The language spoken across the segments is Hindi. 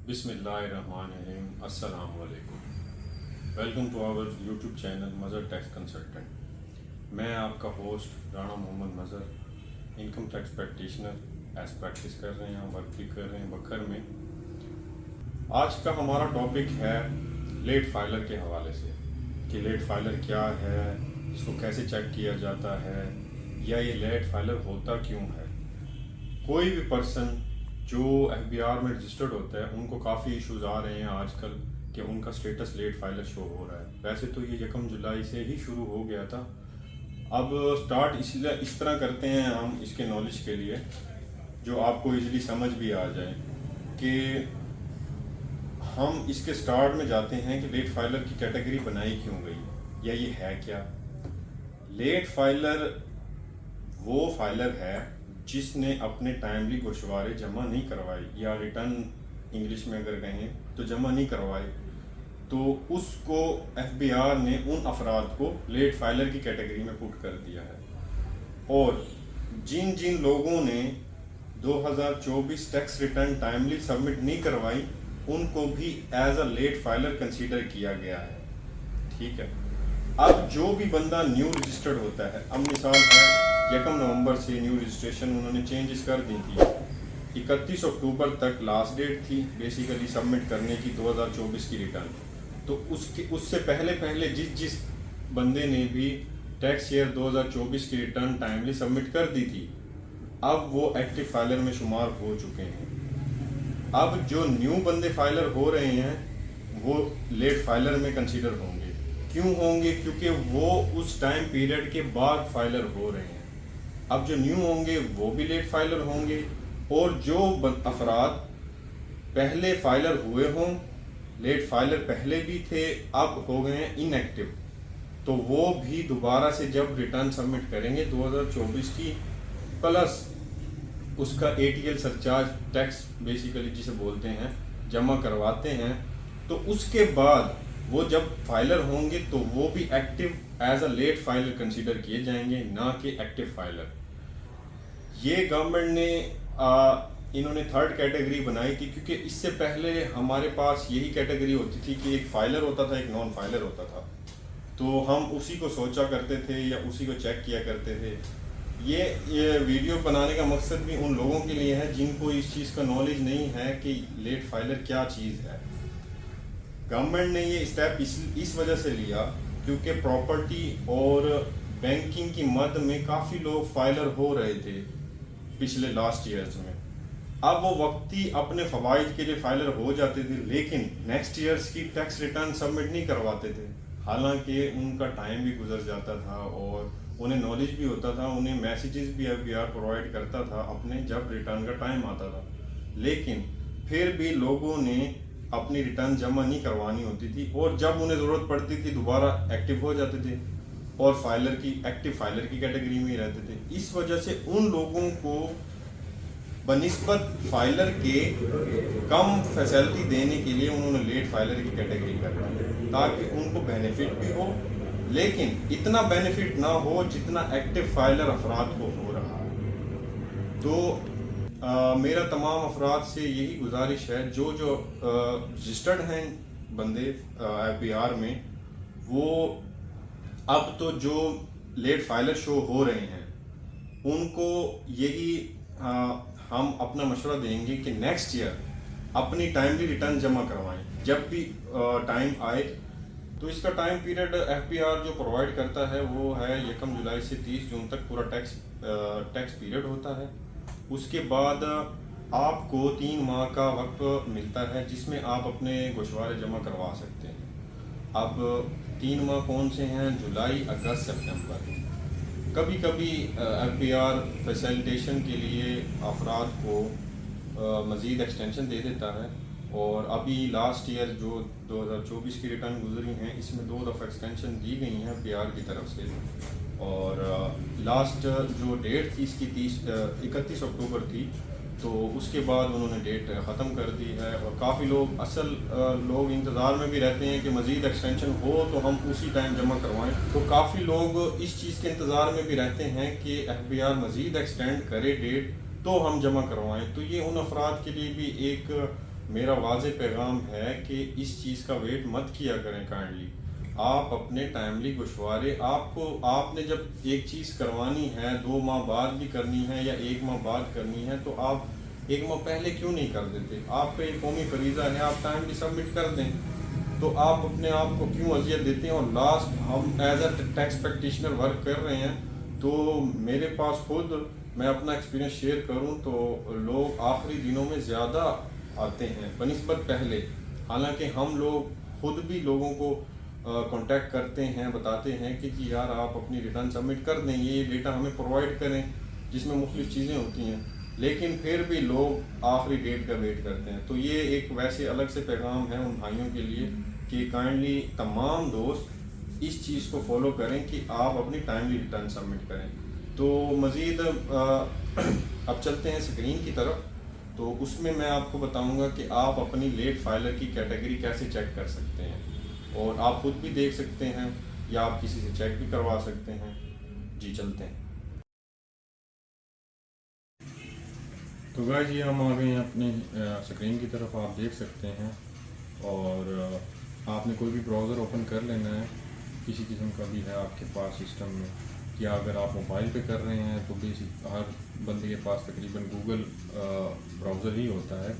बिस्मिल्लाहिर्रहमानिर्रहीम। अस्सलाम वालेकुम। Welcome to our YouTube channel Mazhar tax consultant. मैं आपका host Rana Mohammad Mazhar, income tax practitioner as practice कर रहे हैं, वर्क भी कर रहे हैं बखर में। आज का हमारा टॉपिक है लेट फाइलर के हवाले से कि लेट फाइलर क्या है, इसको कैसे चेक किया जाता है, या ये लेट फाइलर होता क्यों है। कोई भी पर्सन जो एफबीआर में रजिस्टर्ड होता है उनको काफ़ी इश्यूज आ रहे हैं आजकल कि उनका स्टेटस लेट फाइलर शो हो रहा है। वैसे तो ये 1 जुलाई से ही शुरू हो गया था। अब स्टार्ट इसलिए इस तरह करते हैं हम इसके नॉलेज के लिए जो आपको इजीली समझ भी आ जाए कि हम इसके स्टार्ट में जाते हैं कि लेट फाइलर की कैटेगरी बनाई क्यों गई या ये है क्या। लेट फाइलर वो फाइलर है जिसने अपने टाइमली गोशवारे जमा नहीं करवाए या रिटर्न इंग्लिश में अगर कहें तो जमा नहीं करवाए, तो उसको एफबीआर ने उन अफराद को लेट फाइलर की कैटेगरी में पुट कर दिया है। और जिन जिन लोगों ने 2024 टैक्स रिटर्न टाइमली सबमिट नहीं करवाई उनको भी as a late filer consider किया गया है। ठीक है। अब जो भी बंदा न्यू रजिस्टर्ड होता है, अब मिसाल है 1 नवंबर से न्यू रजिस्ट्रेशन उन्होंने चेंजेस कर दी थी, 31 अक्टूबर तक लास्ट डेट थी बेसिकली सबमिट करने की 2024 की रिटर्न। तो उससे पहले जिस बंदे ने भी टैक्स ईयर 2024 की रिटर्न टाइमली सबमिट कर दी थी, अब वो एक्टिव फाइलर में शुमार हो चुके हैं। अब जो न्यू बंदे फाइलर हो रहे हैं वो लेट फाइलर में कंसीडर होंगे। क्यों होंगे? क्योंकि वो उस टाइम पीरियड के बाद फाइलर हो रहे हैं। अब जो न्यू होंगे वो भी लेट फाइलर होंगे, और जो अफराद पहले फाइलर हुए हों, लेट फाइलर पहले भी थे अब हो गए हैं इनएक्टिव, तो वो भी दोबारा से जब रिटर्न सबमिट करेंगे 2024 की, प्लस उसका एटीएल सरचार्ज टैक्स बेसिकली जिसे बोलते हैं जमा करवाते हैं, तो उसके बाद वो जब फाइलर होंगे तो वो भी active as a late filer consider किए जाएंगे, ना कि एक्टिव फाइलर। ये गवर्नमेंट ने इन्होंने थर्ड कैटेगरी बनाई थी, क्योंकि इससे पहले हमारे पास यही कैटेगरी होती थी कि एक फाइलर होता था, एक नॉन फाइलर होता था, तो हम उसी को सोचा करते थे या उसी को चेक किया करते थे। ये वीडियो बनाने का मकसद भी उन लोगों के लिए है जिनको इस चीज़ का नॉलेज नहीं है कि लेट फाइलर क्या चीज़ है। गवर्नमेंट ने ये स्टेप इस वजह से लिया क्योंकि प्रॉपर्टी और बैंकिंग की मद में काफ़ी लोग फाइलर हो रहे थे पिछले लास्ट ईयर्स में। अब वो वक्ती अपने फ़वाइद के लिए फाइलर हो जाते थे, लेकिन नेक्स्ट ईयर्स की टैक्स रिटर्न सबमिट नहीं करवाते थे। हालांकि उनका टाइम भी गुजर जाता था और उन्हें नॉलेज भी होता था, उन्हें मैसेजेस भी एफबीआर प्रोवाइड करता था अपने जब रिटर्न का टाइम आता था, लेकिन फिर भी लोगों ने अपनी रिटर्न जमा नहीं करवानी होती थी, और जब उन्हें ज़रूरत पड़ती थी दोबारा एक्टिव हो जाते थे और एक्टिव फाइलर की कैटेगरी में ही रहते थे। इस वजह से उन लोगों को बनिस्बत फाइलर के कम फैसिलिटी देने के लिए उन्होंने लेट फाइलर की कैटेगरी कर दी ताकि उनको बेनिफिट भी हो, लेकिन इतना बेनिफिट ना हो जितना एक्टिव फाइलर अफराद को हो रहा है। तो मेरा तमाम अफराद से यही गुजारिश है जो रजिस्टर्ड हैं बंदे एफबीआर में, वो अब तो जो लेट फाइलर शो हो रहे हैं उनको यही हम अपना मशवरा देंगे कि नेक्स्ट ईयर अपनी टाइमली रिटर्न जमा करवाएं जब भी टाइम आए। तो इसका टाइम पीरियड एफबीआर जो प्रोवाइड करता है वो है 1 जुलाई से 30 जून तक पूरा टैक्स पीरियड होता है। उसके बाद आपको 3 माह का वक्त मिलता है जिसमें आप अपने गोशवारे जमा करवा सकते हैं। अब 3 माह कौन से हैं? जुलाई, अगस्त, सितंबर। कभी कभी एफबीआर फैसिलिटेशन के लिए अफराद को मज़ीद एक्सटेंशन दे देता है, और अभी लास्ट ईयर जो 2024 की रिटर्न गुजरी हैं इसमें 2 दफ़ा एक्सटेंशन दी गई हैं एफबीआर की तरफ से, और लास्ट जो डेट थी इसकी 31 अक्टूबर थी, तो उसके बाद उन्होंने डेट ख़त्म कर दी है। और काफ़ी लोग इंतज़ार में भी रहते हैं कि मज़ीद एक्सटेंशन हो तो हम उसी टाइम जमा करवाएं। तो काफ़ी लोग इस चीज़ के इंतज़ार में भी रहते हैं कि एफबीआर मज़ीद एक्सटेंड करे डेट तो हम जमा करवाएं। तो ये उन अफराद के लिए भी एक मेरा वाज़े पैगाम है कि इस चीज़ का वेट मत किया करें काइंडली। आप अपने टाइमली गोशवारे आपने जब एक चीज़ करवानी है 2 माह बाद भी करनी है या 1 माह बाद करनी है, तो आप 1 माह पहले क्यों नहीं कर देते? आपका एक कौमी फरीज़ा है, आप टाइमली सबमिट कर दें। तो आप अपने आप को क्यों अजियत देते हैं? और लास्ट हम as a tax practitioner work कर रहे हैं, तो मेरे पास खुद, मैं अपना एक्सपीरियंस शेयर करूं तो लोग आखिरी दिनों में ज़्यादा आते हैं बनिस्बत पहले। हालांकि हम लोग खुद भी लोगों को कांटेक्ट करते हैं, बताते हैं कि जी यार आप अपनी रिटर्न सबमिट कर दें, ये डेटा हमें प्रोवाइड करें, जिसमें मुख्तलिफ चीज़ें होती हैं, लेकिन फिर भी लोग आखिरी डेट का वेट करते हैं। तो ये एक वैसे अलग से पैगाम है उन भाइयों के लिए कि काइंडली तमाम दोस्त इस चीज़ को फॉलो करें कि आप अपनी टाइमली रिटर्न सबमिट करें। तो मज़ीद अब चलते हैं स्क्रीन की तरफ। तो उसमें मैं आपको बताऊंगा कि आप अपनी लेट फाइलर की कैटेगरी कैसे चेक कर सकते हैं, और आप खुद भी देख सकते हैं या आप किसी से चेक भी करवा सकते हैं। जी चलते हैं। तो गाइस ये हम आ गए हैं अपनी स्क्रीन की तरफ, आप देख सकते हैं। और आपने कोई भी ब्राउज़र ओपन कर लेना है, किसी किस्म का भी है आपके पास सिस्टम में, या अगर आप मोबाइल पे कर रहे हैं तो बेसिक हर बंदे के पास तकरीबन गूगल ब्राउज़र ही होता है,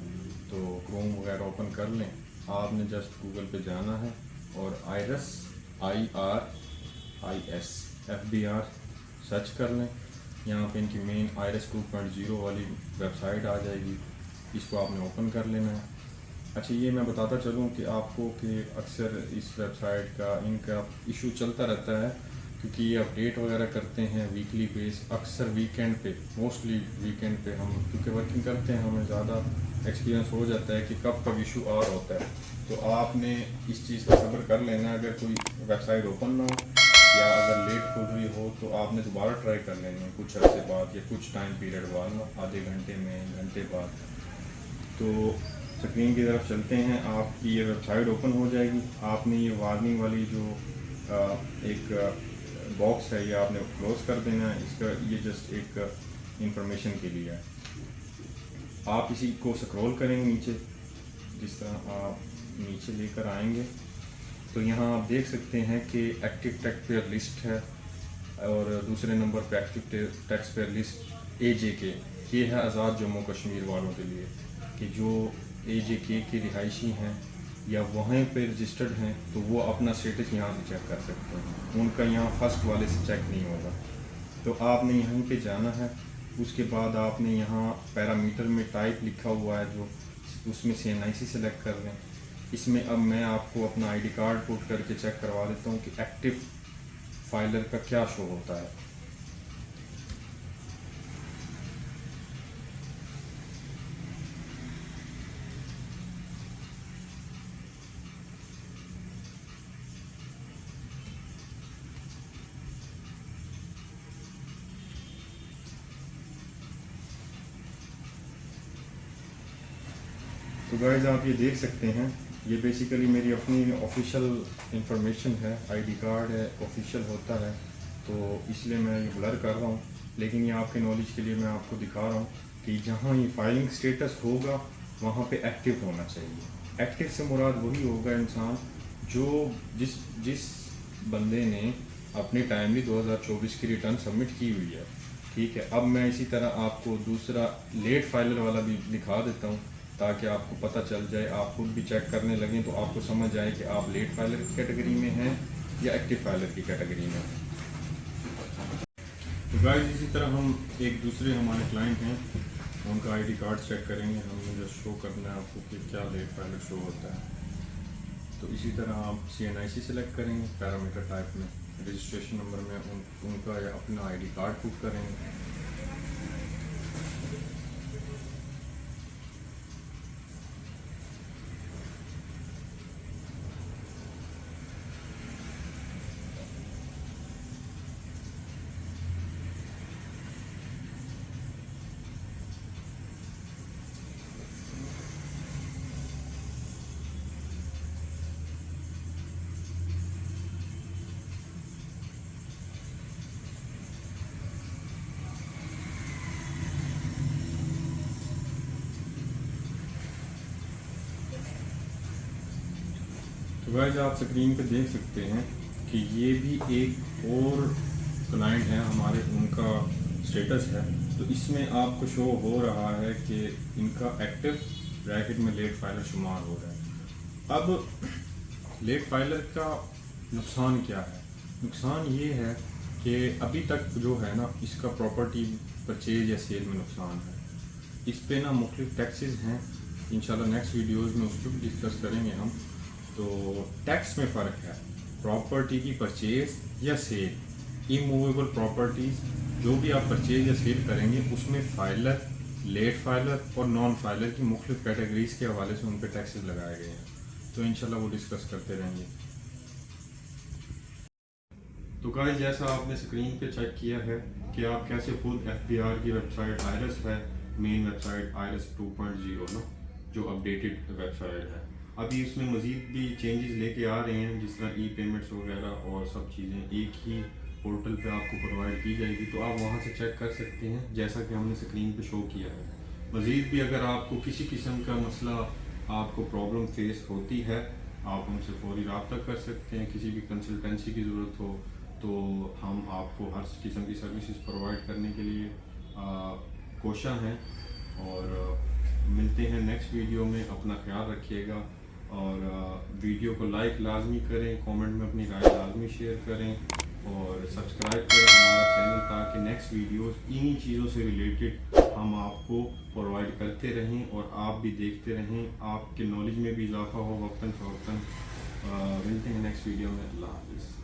तो क्रोम वगैरह ओपन कर लें। आपने जस्ट गूगल पे जाना है और IRIS FBR सर्च कर लें। यहाँ पे इनकी मेन IRIS 2.0 वाली वेबसाइट आ जाएगी, इसको आपने ओपन कर लेना है। अच्छा ये मैं बताता चलूँ कि आपको कि अक्सर इस वेबसाइट का इनका इशू चलता रहता है, क्योंकि ये अपडेट वगैरह करते हैं वीकली बेस, अक्सर वीकेंड पे, मोस्टली वीकेंड पे हम क्योंकि वर्किंग करते हैं, हमें ज़्यादा एक्सपीरियंस हो जाता है कि कब इशू आ रहा होता है। तो आपने इस चीज़ का सब्र कर लेना है, अगर कोई वेबसाइट ओपन ना हो या अगर लेट खुल रही हो तो आपने दोबारा ट्राई कर लेनी है कुछ अर्से बाद या कुछ टाइम पीरियड बाद, आधे घंटे में, घंटे बाद। तो स्क्रीन की तरफ चलते हैं, आपकी ये वेबसाइट ओपन हो जाएगी। आपने ये वार्निंग वाली जो एक बॉक्स है ये आपने क्लोज कर देना है, इसका ये जस्ट एक इंफॉर्मेशन के लिए है। आप इसी को स्क्रॉल करेंगे नीचे, जिस तरह आप नीचे लेकर आएंगे तो यहाँ आप देख सकते हैं कि एक्टिव टैक्स पेयर लिस्ट है, और दूसरे नंबर पे active tax payer list AJK, ये है आज़ाद जम्मू कश्मीर वालों के लिए, कि जो AJK के रिहायशी हैं या वहाँ पे रजिस्टर्ड हैं तो वो अपना स्टेटस यहाँ से चेक कर सकते हैं, उनका यहाँ फर्स्ट वाले से चेक नहीं होगा। तो आपने यहीं पे जाना है, उसके बाद आपने यहाँ पैरामीटर में टाइप लिखा हुआ है जो, उसमें से NIC सेलेक्ट कर लें। इसमें अब मैं आपको अपना ID कार्ड पुट करके चेक करवा देता हूँ कि एक्टिव फाइलर का क्या शो होता है। तो गाइस आप ये देख सकते हैं, ये बेसिकली मेरी अपनी ऑफिशियल इंफॉर्मेशन है, ID कार्ड है, ऑफिशियल होता है, तो इसलिए मैं ये ब्लर कर रहा हूँ। लेकिन ये आपके नॉलेज के लिए मैं आपको दिखा रहा हूँ कि जहाँ ये फाइलिंग स्टेटस होगा वहाँ पे एक्टिव होना चाहिए। एक्टिव से मुराद वही होगा इंसान जो जिस बंदे ने अपनी टाइमली 2024 की रिटर्न सबमिट की हुई है। ठीक है, अब मैं इसी तरह आपको दूसरा लेट फाइलर वाला भी दिखा देता हूँ ताकि आपको पता चल जाए, आप खुद भी चेक करने लगें तो आपको समझ आए कि आप लेट फाइलर की कैटेगरी में हैं या एक्टिव फाइलर की कैटेगरी में हैं। तो गाइस इसी तरह हम एक दूसरे हमारे क्लाइंट हैं, उनका ID कार्ड चेक करेंगे, हमें जो शो करना है आपको कि क्या लेट फाइलर शो होता है। तो इसी तरह आप NIC सेलेक्ट करेंगे, पैरामीटर टाइप में रजिस्ट्रेशन नंबर में उनका या अपना ID कार्ड पुट करेंगे। तो गाइस आप स्क्रीन पे देख सकते हैं कि ये भी एक और क्लाइंट है हमारे, उनका स्टेटस है। तो इसमें आपको शो हो रहा है कि इनका एक्टिव ब्रैकेट में लेट फाइलर शुमार हो रहा है। अब लेट फाइलर का नुकसान क्या है? नुकसान ये है कि अभी तक जो है ना, इसका प्रॉपर्टी परचेज या सेल में नुकसान है। इस पे ना मुख्तलिफ टैक्सेस हैं, इंशाल्लाह नेक्स्ट वीडियोस में उसको भी डिस्कस करेंगे हम। तो टैक्स में फ़र्क है प्रॉपर्टी की परचेज या सेल। इमूवेबल प्रॉपर्टीज़ जो भी आप परचेज या सेल करेंगे उसमें फाइलर, लेट फाइलर और नॉन फाइलर की मुख्तलिफ कैटेगरीज के हवाले से उन पर टैक्सेस लगाए गए हैं। तो इंशाल्लाह वो डिस्कस करते रहेंगे। तो गाइस जैसा आपने स्क्रीन पे चेक किया है कि आप कैसे खुद FBR की वेबसाइट आयरस है, मेन वेबसाइट आयरस 2.0 ना, जो अपडेटेड वेबसाइट है, अभी उसमें मज़ीद भी चेंजेस लेके आ रहे हैं, जिस तरह पेमेंट्स वगैरह और सब चीज़ें एक ही पोर्टल पे आपको प्रोवाइड की जाएगी। तो आप वहाँ से चेक कर सकते हैं जैसा कि हमने स्क्रीन पे शो किया है। मज़ीद भी अगर आपको किसी किस्म का मसला, आपको प्रॉब्लम फेस होती है, आप हमसे फौरी रब्ता कर सकते हैं। किसी भी कंसल्टेंसी की ज़रूरत हो तो हम आपको हर किस्म की सर्विसेज प्रोवाइड करने के लिए कोशा हैं। और मिलते हैं नेक्स्ट वीडियो में। अपना ख्याल रखिएगा और वीडियो को लाइक लाजमी करें, कमेंट में अपनी राय लाजमी शेयर करें और सब्सक्राइब करें हमारा चैनल, ताकि नेक्स्ट वीडियोस इन्हीं चीज़ों से रिलेटेड हम आपको प्रोवाइड करते रहें और आप भी देखते रहें, आपके नॉलेज में भी इजाफा हो वक्तन फ़वक्तन। मिलते हैं नेक्स्ट वीडियो में। अल्लाह हाफ़िज़।